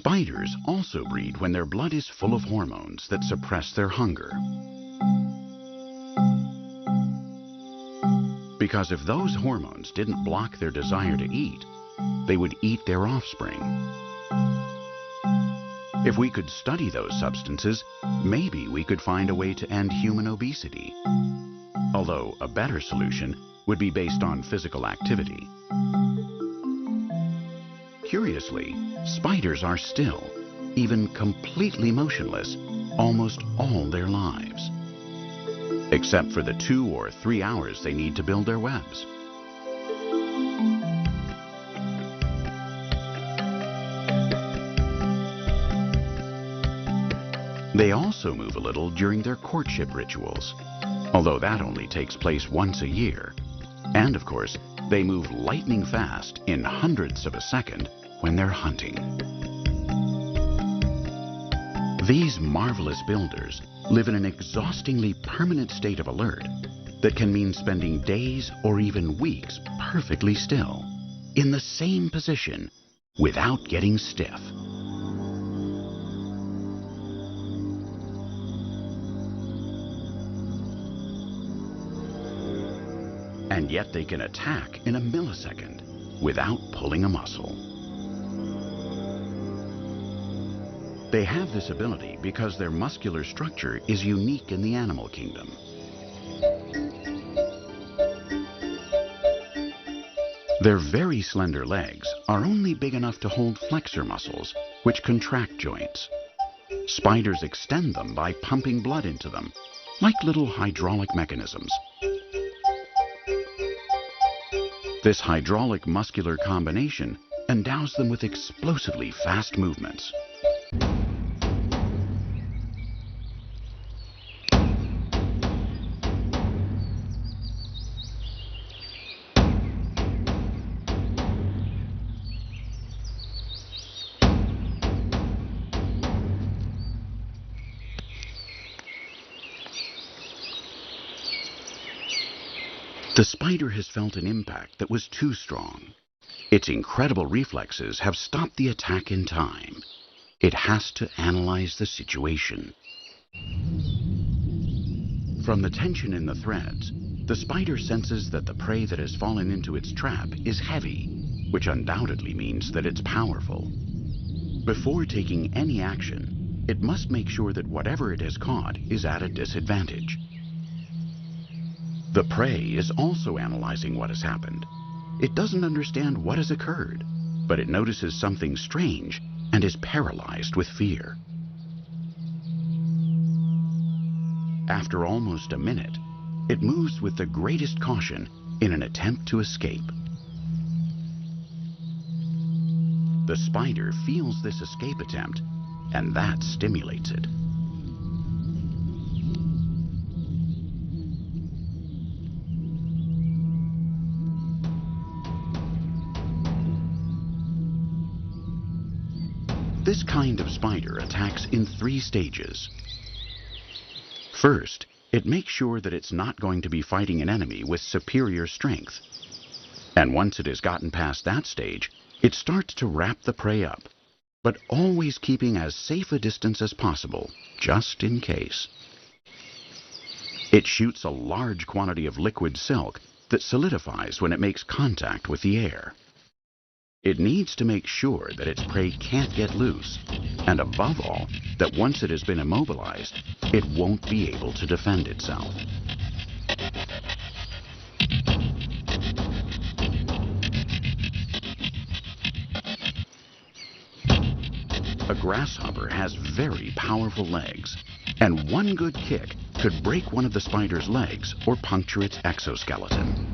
Spiders also breed when their blood is full of hormones that suppress their hunger. Because if those hormones didn't block their desire to eat, they would eat their offspring. If we could study those substances, maybe we could find a way to end human obesity. Although a better solution would be based on physical activity. Curiously, spiders are still, even completely motionless, almost all their lives. Except for the 2 or 3 hours they need to build their webs. They also move a little during their courtship rituals, although that only takes place once a year. And of course, they move lightning fast in hundredths of a second when they're hunting. These marvelous builders live in an exhaustingly permanent state of alert that can mean spending days or even weeks perfectly still, in the same position, without getting stiff. And yet they can attack in a millisecond without pulling a muscle. They have this ability because their muscular structure is unique in the animal kingdom. Their very slender legs are only big enough to hold flexor muscles, which contract joints. Spiders extend them by pumping blood into them, like little hydraulic mechanisms. This hydraulic muscular combination endows them with explosively fast movements. The spider has felt an impact that was too strong. Its incredible reflexes have stopped the attack in time. It has to analyze the situation. From the tension in the threads, the spider senses that the prey that has fallen into its trap is heavy, which undoubtedly means that it's powerful. Before taking any action, it must make sure that whatever it has caught is at a disadvantage. The prey is also analyzing what has happened. It doesn't understand what has occurred, but it notices something strange and is paralyzed with fear. After almost a minute, it moves with the greatest caution in an attempt to escape. The spider feels this escape attempt, and that stimulates it. This kind of spider attacks in 3 stages. First, it makes sure that it's not going to be fighting an enemy with superior strength. And once it has gotten past that stage, it starts to wrap the prey up, but always keeping as safe a distance as possible, just in case. It shoots a large quantity of liquid silk that solidifies when it makes contact with the air. It needs to make sure that its prey can't get loose, and above all, that once it has been immobilized, it won't be able to defend itself. A grasshopper has very powerful legs, and one good kick could break one of the spider's legs or puncture its exoskeleton.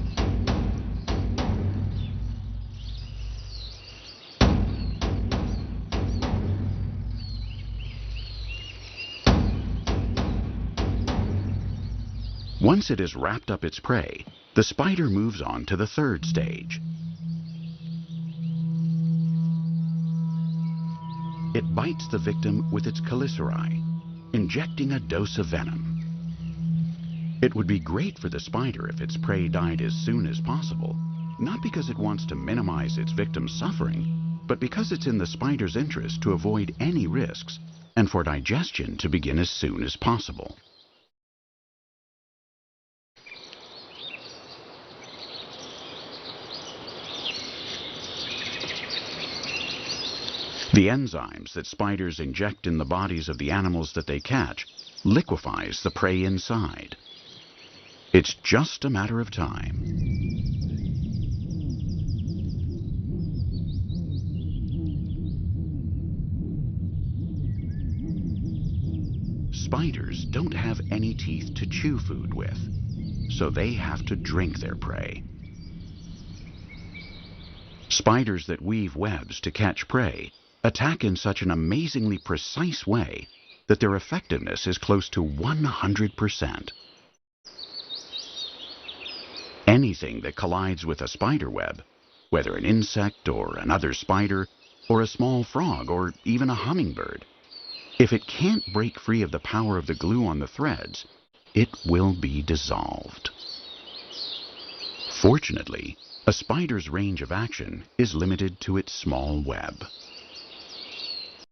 Once it has wrapped up its prey, the spider moves on to the 3rd stage. It bites the victim with its chelicerae, injecting a dose of venom. It would be great for the spider if its prey died as soon as possible, not because it wants to minimize its victim's suffering, but because it's in the spider's interest to avoid any risks and for digestion to begin as soon as possible. The enzymes that spiders inject in the bodies of the animals that they catch liquefies the prey inside. It's just a matter of time. Spiders don't have any teeth to chew food with, so they have to drink their prey. Spiders that weave webs to catch prey attack in such an amazingly precise way that their effectiveness is close to 100%. Anything that collides with a spider web, whether an insect or another spider, or a small frog or even a hummingbird, if it can't break free of the power of the glue on the threads, it will be dissolved. Fortunately, a spider's range of action is limited to its small web.